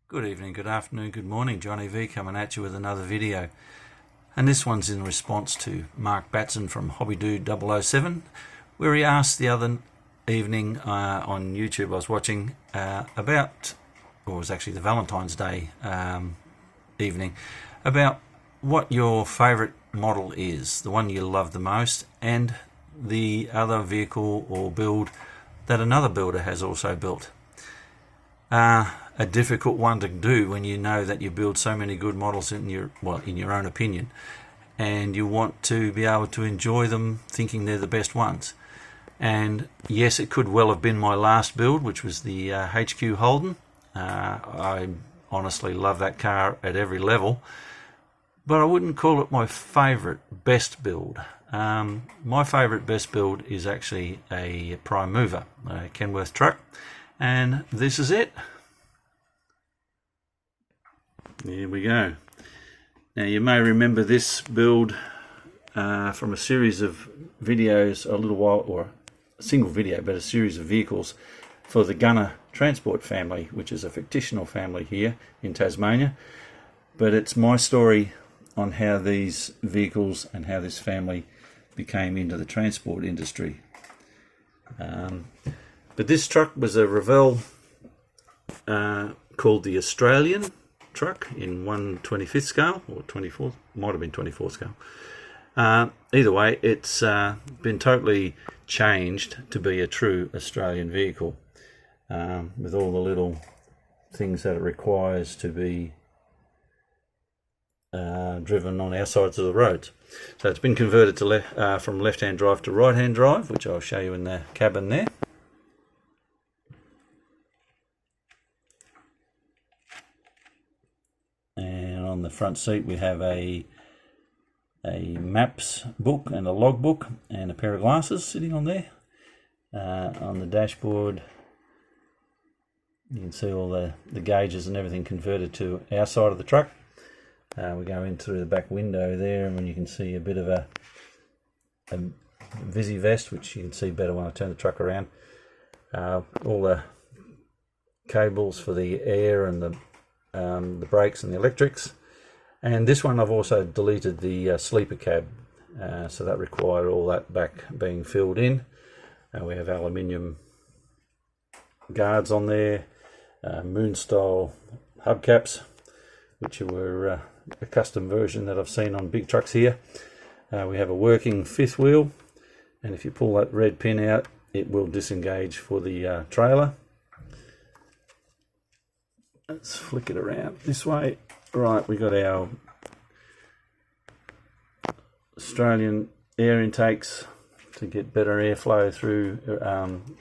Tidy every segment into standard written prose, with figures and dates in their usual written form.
Good evening, good afternoon, good morning. Johnny V coming at you with another video. And this one's in response to Mark Batson from HobbyDude007, where he asked the other evening on YouTube I was watching about, or it was actually the Valentine's Day evening, about what your favourite model is, the one you love the most, and the other vehicle or build that another builder has also built. A difficult one to do when you know that you build so many good models in your own opinion, and you want to be able to enjoy them thinking they're the best ones. And yes, it could well have been my last build, which was the HQ Holden. I honestly love that car at every level, but I wouldn't call it my favourite best build. My favourite best build is actually a prime mover, a Kenworth truck, and this is it. Here we go. Now you may remember this build from a series of videos a little while, or a single video, but a series of vehicles for the Gunner Transport family, which is a fictional family here in Tasmania. But it's my story on how these vehicles and how this family became into the transport industry. But this truck was a Revell called the Australian truck in 1/25th scale, or 24th, might have been 24th scale. Either way, it's been totally changed to be a true Australian vehicle, with all the little things that it requires to be driven on our sides of the roads. So it's been converted to from left-hand drive to right-hand drive, which I'll show you in the cabin there. And on the front seat we have a maps book and a log book and a pair of glasses sitting on there. On the dashboard you can see all the gauges and everything converted to our side of the truck. We go in through the back window there, and you can see a bit of a visi vest, which you can see better when I turn the truck around. All the cables for the air and the brakes and the electrics. And this one I've also deleted the sleeper cab, so that required all that back being filled in. We have aluminium guards on there, moon style hubcaps, which were a custom version that I've seen on big trucks here. We have a working fifth wheel, and if you pull that red pin out it will disengage for the trailer. Let's flick it around this way. Right, we got our Australian air intakes to get better airflow through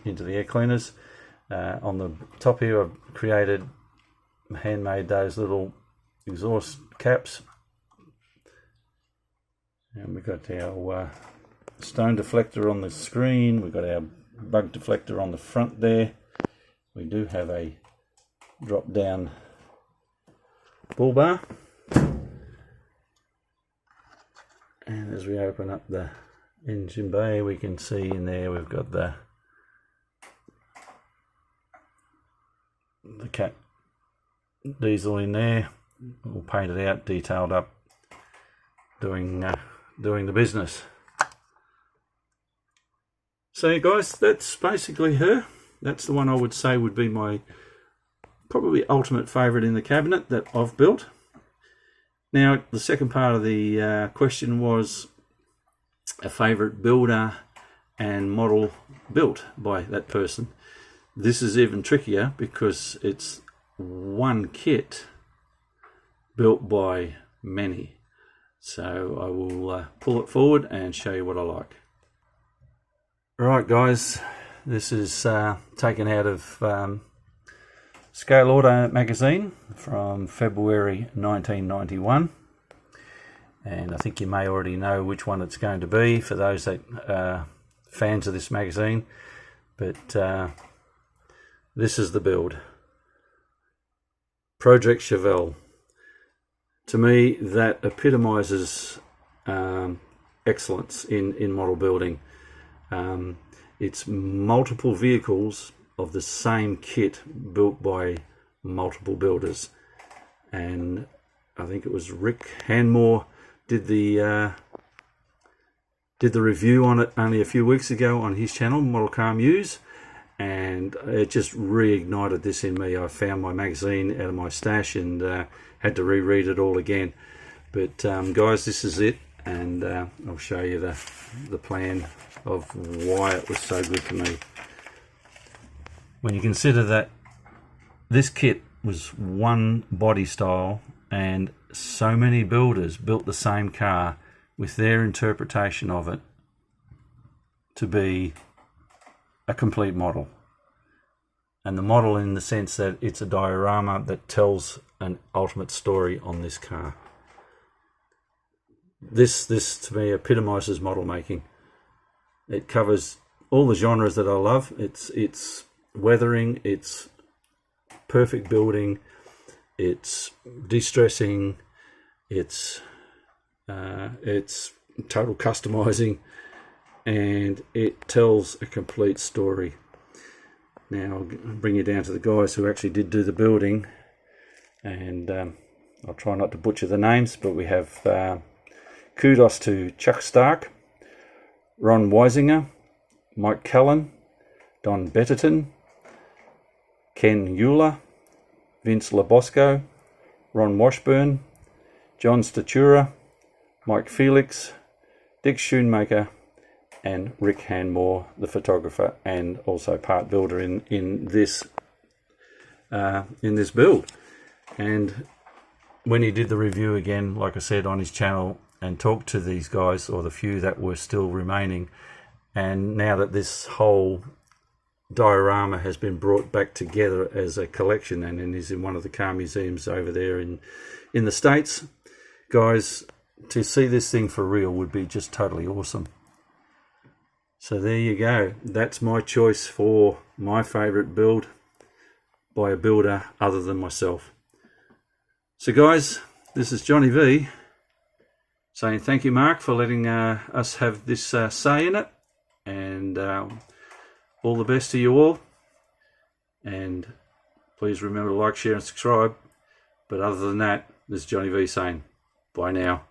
into the air cleaners. On the top here I've created, handmade those little exhaust caps, and we've got our stone deflector on the screen. We've got our bug deflector on the front there. We do have a drop down bull bar, and as we open up the engine bay we can see in there we've got the cat diesel in there, all painted out, detailed up, doing the business. So guys, that's basically her. That's the one I would say would be my probably ultimate favourite in the cabinet that I've built. Now the second part of the question was a favourite builder and model built by that person. This is even trickier because it's one kit built by many. So I will pull it forward and show you what I like. Right guys, this is taken out of Scale Auto magazine from February 1991, and I think you may already know which one it's going to be for those that are fans of this magazine, but this is the build. Project Chevelle. To me that epitomises excellence in model building. It's multiple vehicles of the same kit built by multiple builders, and I think it was Rick Hanmore did the review on it only a few weeks ago on his channel, Model Car Muse, and it just reignited this in me. I found my magazine out of my stash and had to reread it all again. But guys, this is it, and I'll show you the plan of why it was so good for me. When you consider that this kit was one body style and so many builders built the same car with their interpretation of it to be a complete model. And the model in the sense that it's a diorama that tells an ultimate story on this car. This to me epitomizes model making. It covers all the genres that I love. It's weathering, it's perfect building, it's de-stressing, it's total customizing, and it tells a complete story. Now I'll bring you down to the guys who actually did do the building, and I'll try not to butcher the names, but we have kudos to Chuck Stark, Ron Weisinger, Mike Cullen, Don Betterton, Ken Euler, Vince Labosco, Ron Washburn, John Statura, Mike Felix, Dick Schoonmaker, and Rick Hanmore, the photographer and also part builder in this build. And when he did the review again, like I said, on his channel, and talked to these guys, or the few that were still remaining, and now that this whole diorama has been brought back together as a collection and is in one of the car museums over there in the States, guys, to see this thing for real would be just totally awesome. So there you go. That's my choice for my favorite build by a builder other than myself. So guys, this is Johnny V saying thank you, Mark, for letting us have this say in it, and all the best to you all. And please remember to like, share and subscribe. But other than that, this is Johnny V saying bye now.